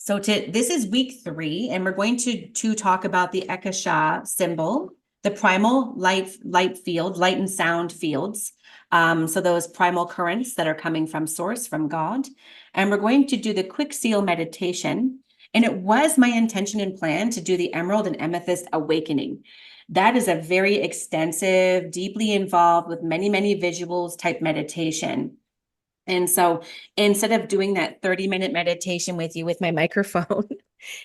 This is week 3, and we're going to talk about the Eckasha symbol, the primal light field, light and sound fields. So those primal currents that are coming from source, from God. And we're going to do the quick seal meditation. And it was my intention and plan to do the emerald and amethyst awakening. That is a very extensive, deeply involved with many, many visuals type meditation. And so instead of doing that 30-minute meditation with you with my microphone,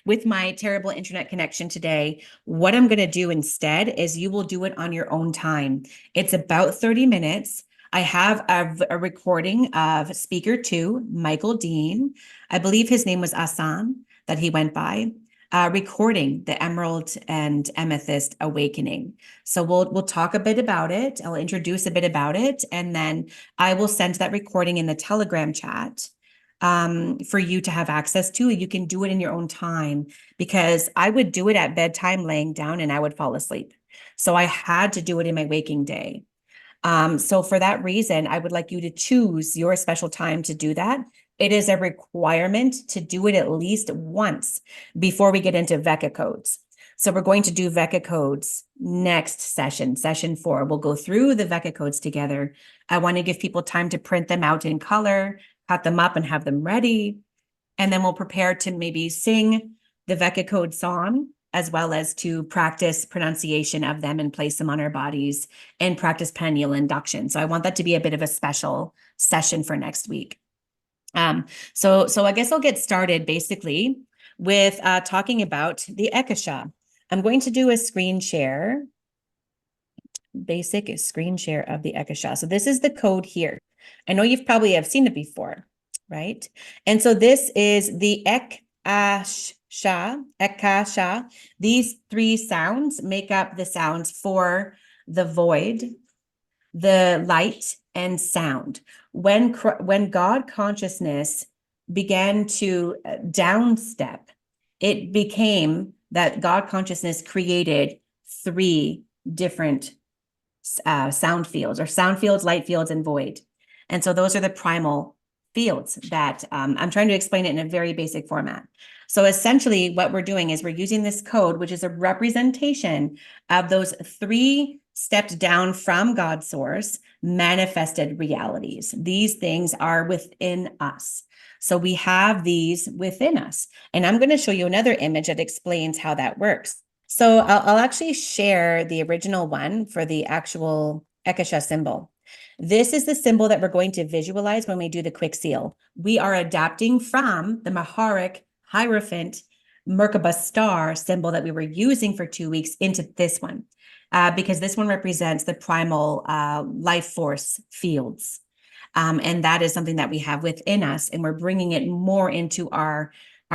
with my terrible internet connection today, what I'm going to do instead is you will do it on your own time. It's about 30 minutes. I have a recording of speaker 2, Michael Dean. I believe his name was Asan, that he went by. Recording the Emerald and Amethyst Awakening. So we'll talk a bit about it. I'll introduce a bit about it, and then I will send that recording in the Telegram chat for you to have access to. You can do it in your own time, because I would do it at bedtime laying down and I would fall asleep. So I had to do it in my waking day. So for that reason, I would like you to choose your special time to do that. It is a requirement to do it at least once before we get into VECA codes. So we're going to do VECA codes next session, session 4. We'll go through the VECA codes together. I want to give people time to print them out in color, cut them up and have them ready. And then we'll prepare to maybe sing the VECA code song, as well as to practice pronunciation of them and place them on our bodies and practice perineal induction. So I want that to be a bit of a special session for next week. So I guess I'll get started basically with talking about the Eckasha. I'm going to do a screen share, basic screen share of the Eckasha. So this is the code here. I know you've probably have seen it before, right? And so this is the Eckasha. These 3 sounds make up the sounds for the void, the light, and sound. When God consciousness began to downstep, it became that God consciousness created 3 different sound fields, or sound fields, light fields, and void. And so those are the primal fields that I'm trying to explain it in a very basic format. So essentially what we're doing is we're using this code, which is a representation of those 3 stepped down from God's source manifested realities. These things are within us. So we have these within us. And I'm going to show you another image that explains how that works. So I'll actually share the original one for the actual Eckasha symbol. This is the symbol that we're going to visualize when we do the quick seal. We are adapting from the Maharic Hierophant Merkaba star symbol that we were using for 2 weeks into this one, because this one represents the primal life force fields. And that is something that we have within us, and we're bringing it more into our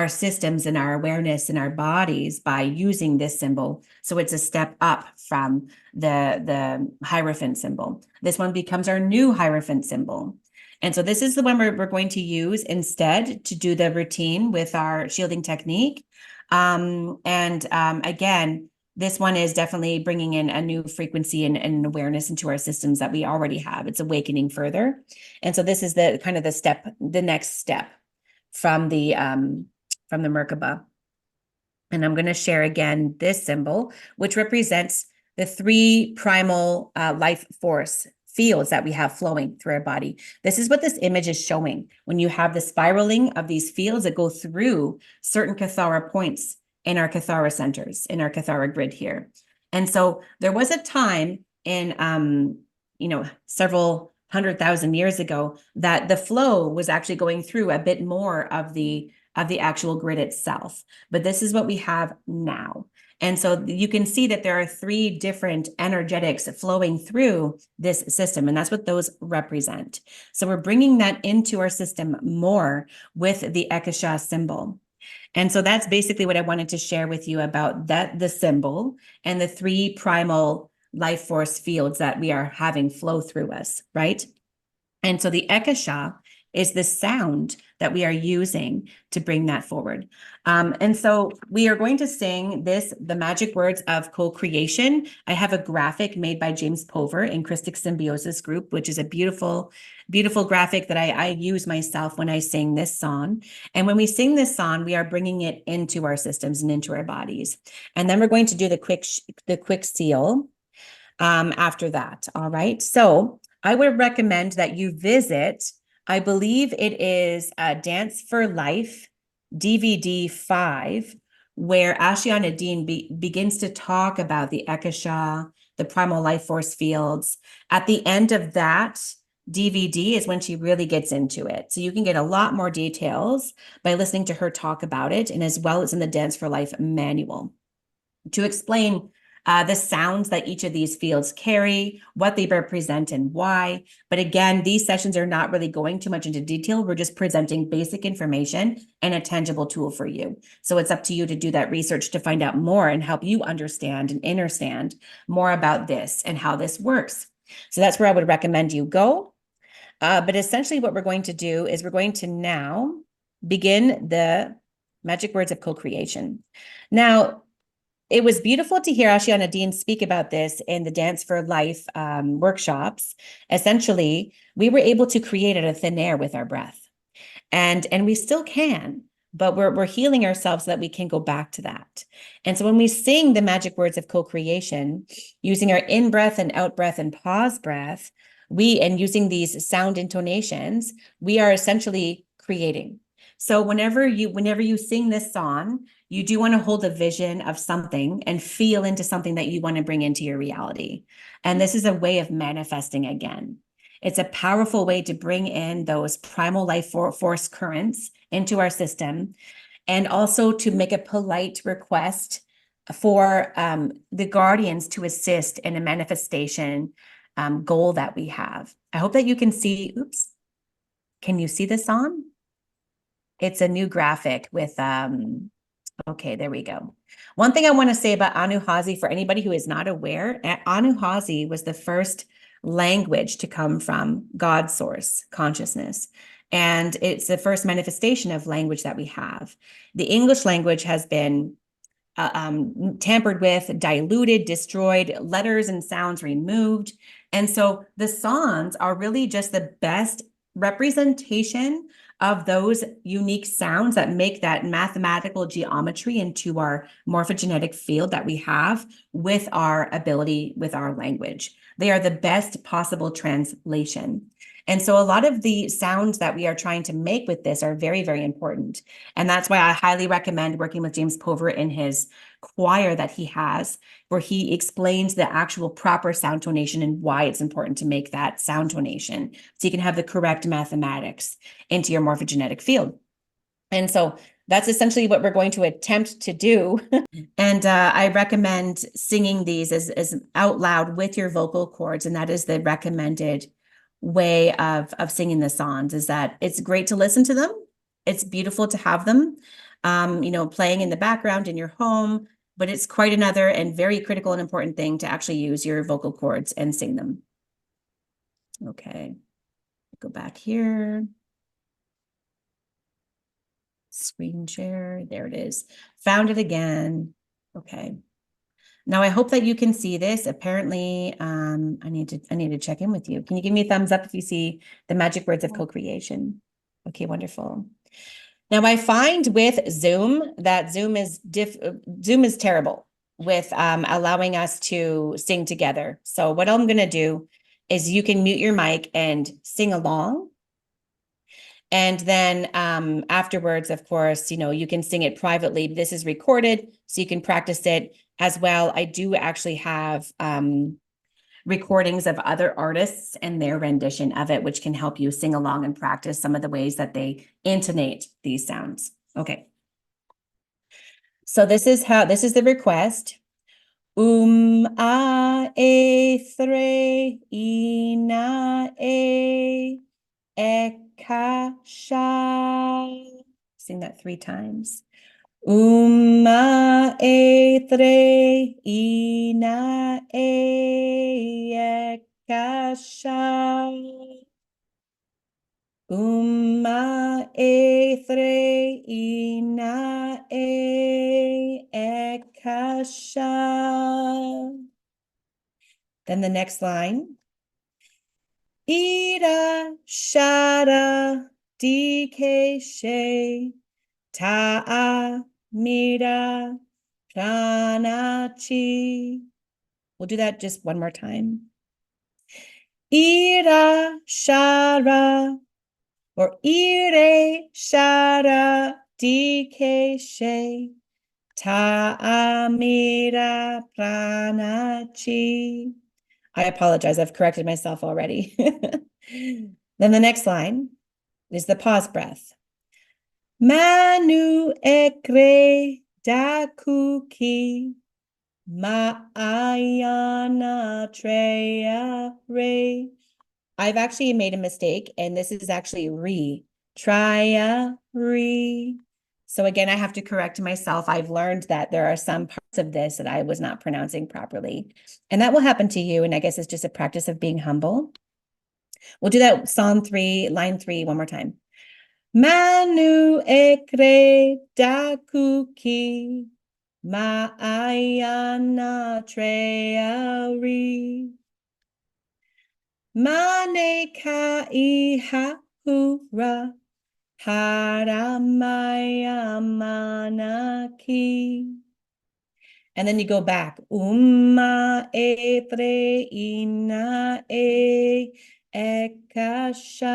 systems and our awareness in our bodies by using this symbol. So it's a step up from the Hierophant symbol. This one becomes our new Hierophant symbol. And so this is the one we're going to use instead to do the routine with our shielding technique. Again, this one is definitely bringing in a new frequency and awareness into our systems that we already have. It's awakening further. And so this is the kind of the next step from the Merkaba. And I'm going to share again this symbol, which represents the 3 primal life force fields that we have flowing through our body. This is what this image is showing. When you have the spiraling of these fields that go through certain Kathara points in our Kathara centers, in our Kathara grid here. And so there was a time in, several 100,000 years ago that the flow was actually going through a bit more of the actual grid itself. But this is what we have now. And so you can see that there are 3 different energetics flowing through this system, and that's what those represent. So we're bringing that into our system more with the Eckasha symbol. And so that's basically what I wanted to share with you about the symbol and the 3 primal life force fields that we are having flow through us, right? And so the Eckasha is the sound that we are using to bring that forward. And so we are going to sing this, the magic words of co-creation. I have a graphic made by James Pover in Christic Symbiosis Group, which is a beautiful, beautiful graphic that I use myself when I sing this song. And when we sing this song, we are bringing it into our systems and into our bodies. And then we're going to do the quick seal after that. All right. So I would recommend that you visit, I believe it is Dance for Life DVD 5, where Ashiana Dean begins to talk about the Eckasha, the primal life force fields. At the end of that DVD is when she really gets into it. So you can get a lot more details by listening to her talk about it, and as well as in the Dance for Life manual to explain the sounds that each of these fields carry, what they represent and why. But again, these sessions are not really going too much into detail. We're just presenting basic information and a tangible tool for you. So it's up to you to do that research to find out more and help you understand and understand more about this and how this works. So that's where I would recommend you go. But essentially what we're going to do is we're going to now begin the magic words of co-creation. Now, it was beautiful to hear Ashiana Dean speak about this in the Dance for Life workshops. Essentially, we were able to create out of thin air with our breath. And we still can, but we're healing ourselves so that we can go back to that. And so when we sing the magic words of co-creation, using our in-breath and out-breath and pause breath, and using these sound intonations, we are essentially creating. So whenever you sing this song, you do want to hold a vision of something and feel into something that you want to bring into your reality. And this is a way of manifesting again. It's a powerful way to bring in those primal life force currents into our system, and also to make a polite request for the guardians to assist in a manifestation goal that we have. I hope that you can see, oops, can you see this on? It's a new graphic with, okay, there we go. One thing I want to say about Anuhazi, for anybody who is not aware, Anuhazi was the first language to come from God's source consciousness. And it's the first manifestation of language that we have. The English language has been tampered with, diluted, destroyed, letters and sounds removed. And so the Psonns are really just the best representation of those unique sounds that make that mathematical geometry into our morphogenetic field that we have with our ability, with our language. They are the best possible translation. And so a lot of the sounds that we are trying to make with this are very, very important. And that's why I highly recommend working with James Pover in his choir that he has, where he explains the actual proper sound tonation and why it's important to make that sound tonation so you can have the correct mathematics into your morphogenetic field. And so that's essentially what we're going to attempt to do. And I recommend singing these as out loud with your vocal cords, and that is the recommended way of singing the songs. Is that it's great to listen to them. It's beautiful to have them, playing in the background in your home, but it's quite another and very critical and important thing to actually use your vocal cords and sing them. Okay, go back here. Screen share, there it is. Found it again. Okay. Now I hope that you can see this. Apparently, I need to check in with you. Can you give me a thumbs up if you see the magic words of co-creation? Okay, wonderful. Now I find with Zoom that Zoom is terrible with allowing us to sing together. So what I'm going to do is you can mute your mic and sing along. And then afterwards, of course, you can sing it privately. This is recorded, so you can practice it as well. I do actually have recordings of other artists and their rendition of it, which can help you sing along and practice some of the ways that they intonate these sounds. Okay. So this is the request. A thre ina e Eckasha. Sing that 3 times. Thre ina e Eckasha. Umma ethre ina Eckasha. Then the next line. Ida shada dikeshe ta-a mira pranachi. We'll do that just one more time. Ira shara or ire shara dikeshe ta-a mira pranachi. I apologize. I've corrected myself already. Then the next line is the pause breath. Manu ekre dakuki ma'ayana treya re. I've actually made a mistake, and this is actually re. Trya re. So again, I have to correct myself. I've learned that there are some parts of this that I was not pronouncing properly. And that will happen to you. And I guess it's just a practice of being humble. We'll do that Psalm 3, line 3 one more time. Manu ekre dakuki ma'ayana treari. Mane ka'iha hura haramaya manaki. And then you go back. Umma etre ina Eckasha.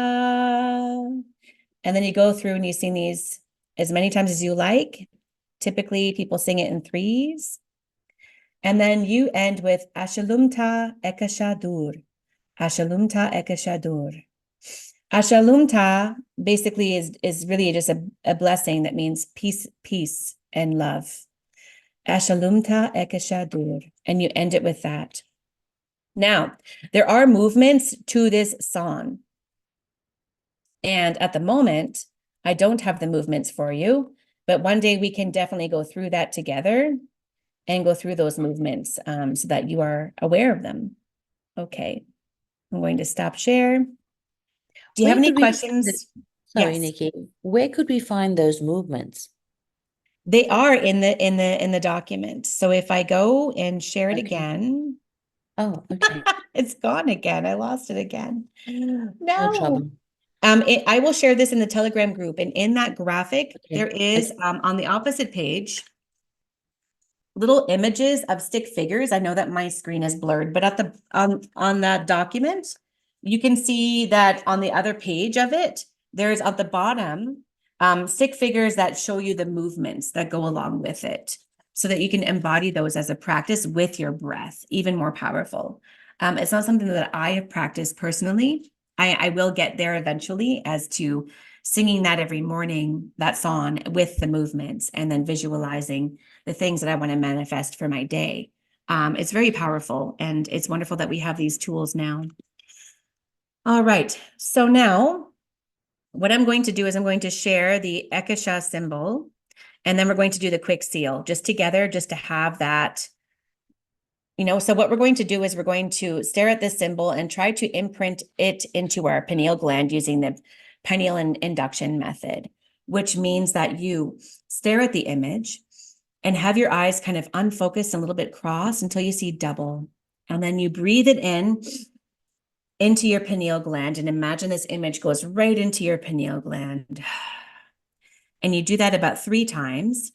And then you go through and you sing these as many times as you like. Typically, people sing it in threes. And then you end with Ashalumta Eckasha dur. Ashalumta Eckasha dur. Ashalumta basically is really just a blessing that means peace, peace, and love. Ashalumta Eckasha dur. And you end it with that. Now, there are movements to this song. And at the moment, I don't have the movements for you, but one day we can definitely go through that together and go through those movements so that you are aware of them. Okay, I'm going to stop share. Do you have any questions? Sorry, Yes. Nikki. Where could we find those movements? They are in the document. So if I go and share it again. Oh, okay. It's gone again. I lost it again. No No. trouble. I will share this in the Telegram group, and in that graphic, Okay. there is on the opposite page little images of stick figures. I know that my screen is blurred, but at the on that document, you can see that on the other page of it, there's at the bottom stick figures that show you the movements that go along with it, so that you can embody those as a practice with your breath, even more powerful. It's not something that I have practiced personally. I will get there eventually as to singing that every morning, that song with the movements, and then visualizing the things that I want to manifest for my day. It's very powerful, and it's wonderful that we have these tools now. All right, so now what I'm going to do is I'm going to share the Eckasha symbol, and then we're going to do the quick seal just together, just to have that. So what we're going to do is we're going to stare at this symbol and try to imprint it into our pineal gland using the pineal induction method, which means that you stare at the image and have your eyes kind of unfocused and a little bit crossed until you see double. And then you breathe it in into your pineal gland and imagine this image goes right into your pineal gland. And you do that about 3 times.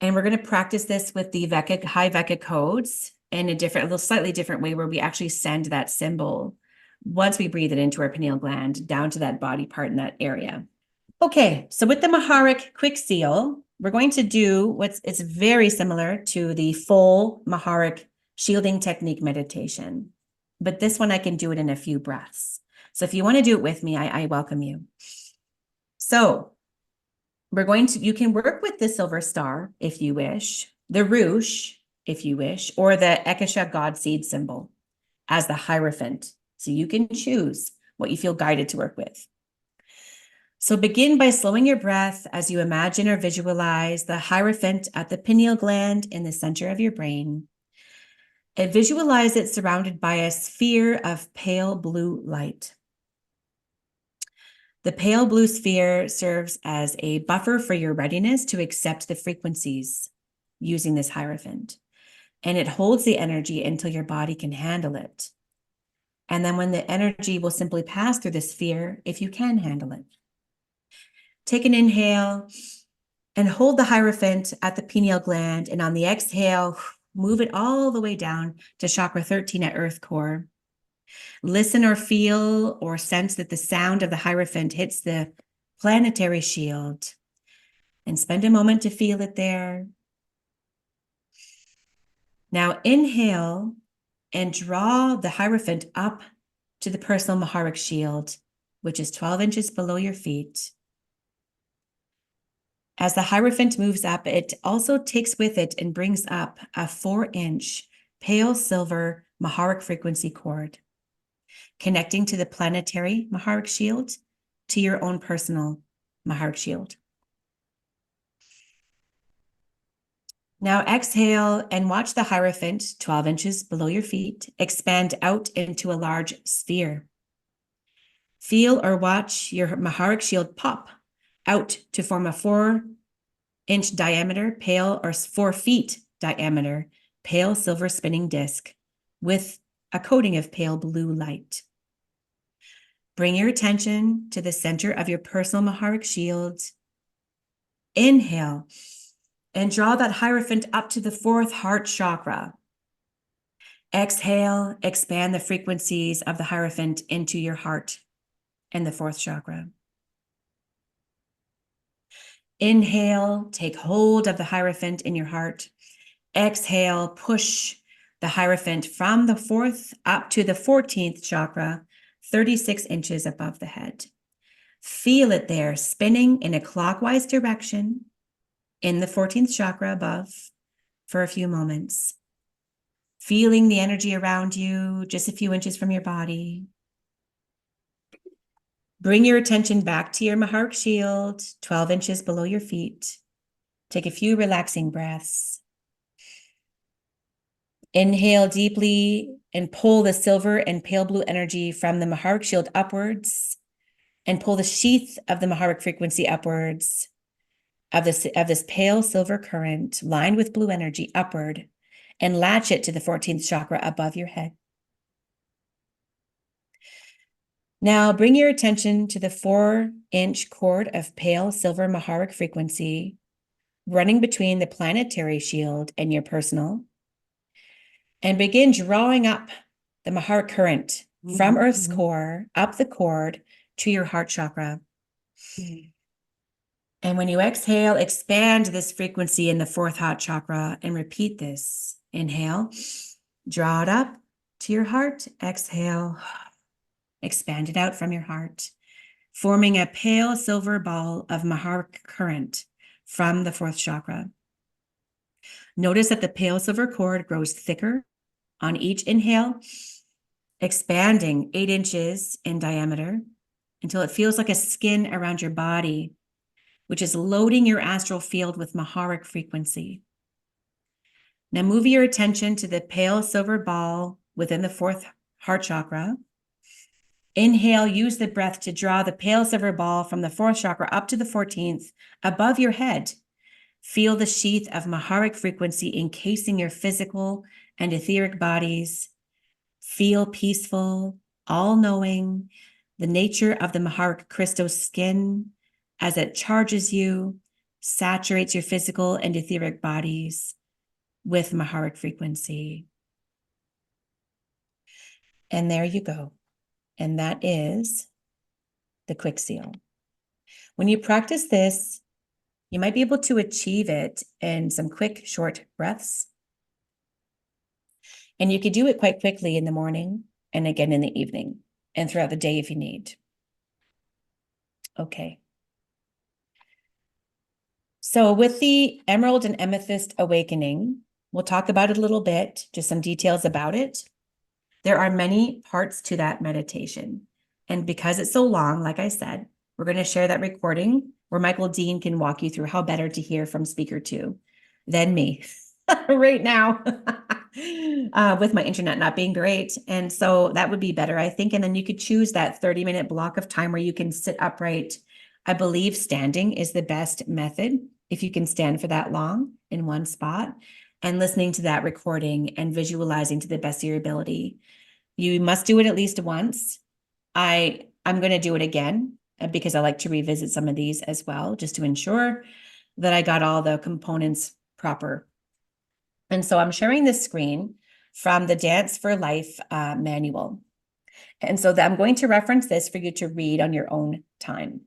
And we're going to practice this with the Vecca, high Vecca codes in a little slightly different way, where we actually send that symbol once we breathe it into our pineal gland down to that body part in that area. Okay, so with the Maharic quick seal, we're going to do it's very similar to the full Maharic shielding technique meditation, but this one I can do it in a few breaths. So if you want to do it with me, I welcome you. So you can work with the silver star if you wish, the ruche if you wish, or the Eckasha God seed symbol as the Hierophant. So you can choose what you feel guided to work with. So begin by slowing your breath as you imagine or visualize the Hierophant at the pineal gland in the center of your brain. And visualize it surrounded by a sphere of pale blue light. The pale blue sphere serves as a buffer for your readiness to accept the frequencies using this Hierophant. And it holds the energy until your body can handle it. And then when the energy will simply pass through the sphere if you can handle it. Take an inhale and hold the Hierophant at the pineal gland. And on the exhale, move it all the way down to chakra 13 at earth core. Listen or feel or sense that the sound of the Hierophant hits the planetary shield. And spend a moment to feel it there. Now inhale and draw the Hierophant up to the personal Maharic shield, which is 12 inches below your feet. As the Hierophant moves up, it also takes with it and brings up a 4-inch pale silver Maharic frequency cord, connecting to the planetary Maharic shield to your own personal Maharic shield. Now exhale and watch the Hierophant, 12 inches below your feet, expand out into a large sphere. Feel or watch your Maharic shield pop out to form a 4-inch diameter, pale, or 4 feet diameter, pale silver spinning disc with a coating of pale blue light. Bring your attention to the center of your personal Maharic shield. Inhale and draw that Hierophant up to the 4th heart chakra. Exhale, expand the frequencies of the Hierophant into your heart and the 4th chakra. Inhale, take hold of the Hierophant in your heart. Exhale, push the Hierophant from the 4th up to the 14th chakra, 36 inches above the head. Feel it there, spinning in a clockwise direction in the 14th chakra above for a few moments. Feeling the energy around you, just a few inches from your body. Bring your attention back to your Maharic shield, 12 inches below your feet. Take a few relaxing breaths. Inhale deeply and pull the silver and pale blue energy from the Maharic shield upwards, and pull the sheath of the Maharic frequency upwards of this pale silver current lined with blue energy upward, and latch it to the 14th chakra above your head. Now bring your attention to the 4-inch cord of pale silver Maharic frequency running between the planetary shield and your personal, and begin drawing up the Maharic current from Earth's core, up the cord to your heart chakra. And when you exhale, expand this frequency in the 4th heart chakra and repeat this. Inhale, draw it up to your heart. Exhale, expand it out from your heart, forming a pale silver ball of Maharic current from the 4th chakra. Notice that the pale silver cord grows thicker on each inhale, expanding 8 inches in diameter until it feels like a skin around your body, which is loading your astral field with Maharic frequency. Now move your attention to the pale silver ball within the 4th heart chakra. Inhale, use the breath to draw the pale silver ball from the 4th chakra up to the 14th above your head. Feel the sheath of Maharic frequency encasing your physical and etheric bodies. Feel peaceful, all-knowing, the nature of the Maharic crystal skin as it charges you, saturates your physical and etheric bodies with Maharic frequency. And there you go. And that is the quick seal. When you practice this, you might be able to achieve it in some quick, short breaths. And you could do it quite quickly in the morning and again in the evening and throughout the day if you need. Okay. So with the Emerald and Amethyst Awakening, we'll talk about it a little bit, just some details about it. There are many parts to that meditation. And because it's so long, like I said, we're going to share that recording where Michael Dean can walk you through how better to hear from speaker 2 than me right now. with my internet not being great. And so that would be better, I think. And then you could choose that 30-minute block of time where you can sit upright. I believe standing is the best method if you can stand for that long in one spot, and listening to that recording and visualizing to the best of your ability. You must do it at least once. I'm going to do it again because I like to revisit some of these as well, just to ensure that I got all the components proper. And so I'm sharing this screen from the Dance for Life manual. And so I'm going to reference this for you to read on your own time.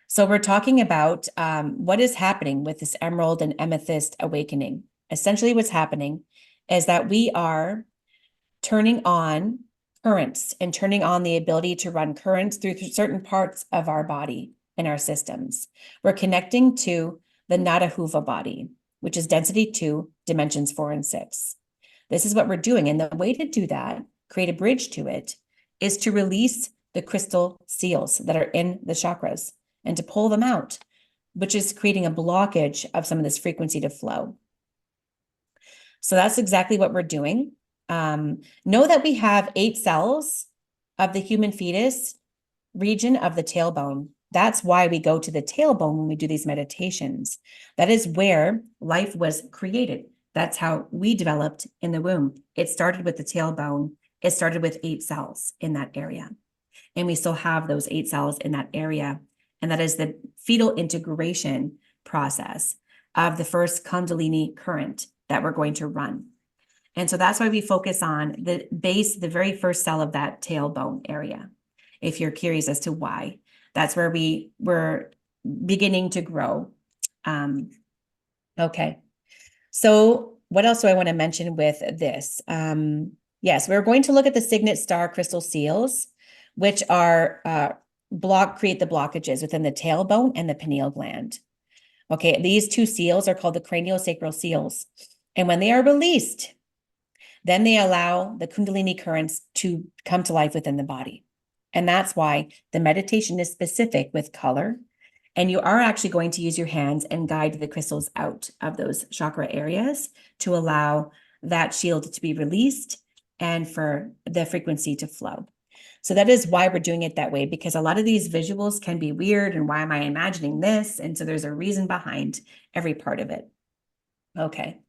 So we're talking about what is happening with this emerald and amethyst awakening. Essentially what's happening is that we are turning on currents and turning on the ability to run currents through certain parts of our body and our systems. We're connecting to the Nadahuva body, which is density 2, dimensions 4 and 6. This is what we're doing. And the way to do that, create a bridge to it, is to release the crystal seals that are in the chakras and to pull them out, which is creating a blockage of some of this frequency to flow. So that's exactly what we're doing. Know that we have 8 cells of the human fetus region of the tailbone. That's why we go to the tailbone when we do these meditations. That is where life was created. That's how we developed in the womb. It started with the tailbone. It started with 8 cells in that area. And we still have those 8 cells in that area. And that is the fetal integration process of the first Kundalini current that we're going to run. And so that's why we focus on the base, the very first cell of that tailbone area. If you're curious as to why, that's where we're beginning to grow. Okay. So what else do I want to mention with this? Yes, we're going to look at the signet star crystal seals, which are create the blockages within the tailbone and the pineal gland. Okay, these 2 seals are called the craniosacral seals. And when they are released, then they allow the Kundalini currents to come to life within the body. And that's why the meditation is specific with color. And you are actually going to use your hands and guide the crystals out of those chakra areas to allow that shield to be released and for the frequency to flow. So that is why we're doing it that way, because a lot of these visuals can be weird. And why am I imagining this? And so there's a reason behind every part of it. Okay.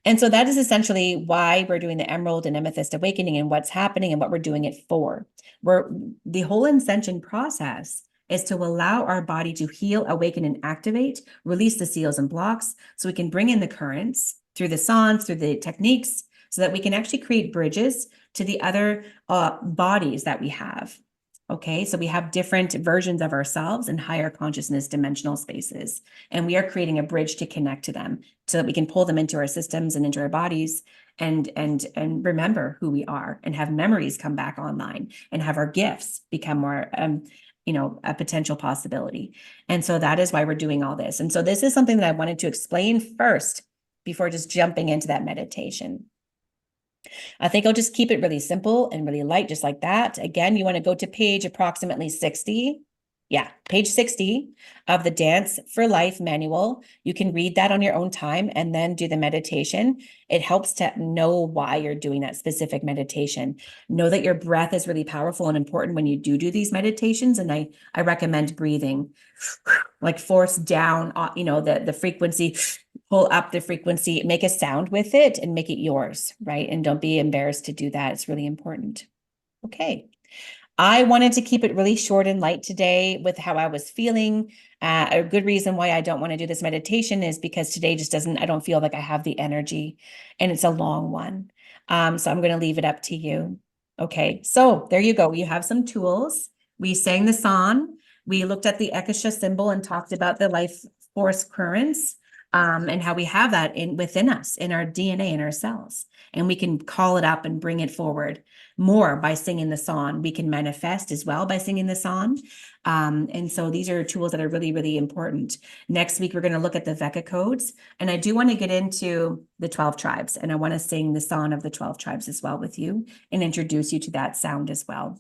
And so that is essentially why we're doing the emerald and amethyst awakening and what's happening and what we're doing it for. The whole ascension process is to allow our body to heal, awaken, and activate, release the seals and blocks so we can bring in the currents through the Psonns, through the techniques, so that we can actually create bridges to the other bodies that we have. Okay, so we have different versions of ourselves in higher consciousness dimensional spaces, and we are creating a bridge to connect to them so that we can pull them into our systems and into our bodies and remember who we are and have memories come back online and have our gifts become more, a potential possibility. And so that is why we're doing all this. And so this is something that I wanted to explain first before just jumping into that meditation. I think I'll just keep it really simple and really light, just like that. Again, you want to go to page approximately 60. Yeah, page 60 of the Dance for Life manual. You can read that on your own time and then do the meditation. It helps to know why you're doing that specific meditation. Know that your breath is really powerful and important when you do these meditations. And I recommend breathing, like force down, the frequency, pull up the frequency, make a sound with it and make it yours, right? And don't be embarrassed to do that. It's really important. Okay. I wanted to keep it really short and light today with how I was feeling. A good reason why I don't want to do this meditation is because today I don't feel like I have the energy and it's a long one. So I'm going to leave it up to you. Okay, so there you go. You have some tools. We sang the song. We looked at the Eckasha symbol and talked about the life force currents. And how we have that within us, in our DNA, in our cells. And we can call it up and bring it forward more by singing the song. We can manifest as well by singing the song. And so these are tools that are really, really important. Next week, we're going to look at the Vecca codes. And I do want to get into the 12 tribes. And I want to sing the song of the 12 tribes as well with you and introduce you to that sound as well.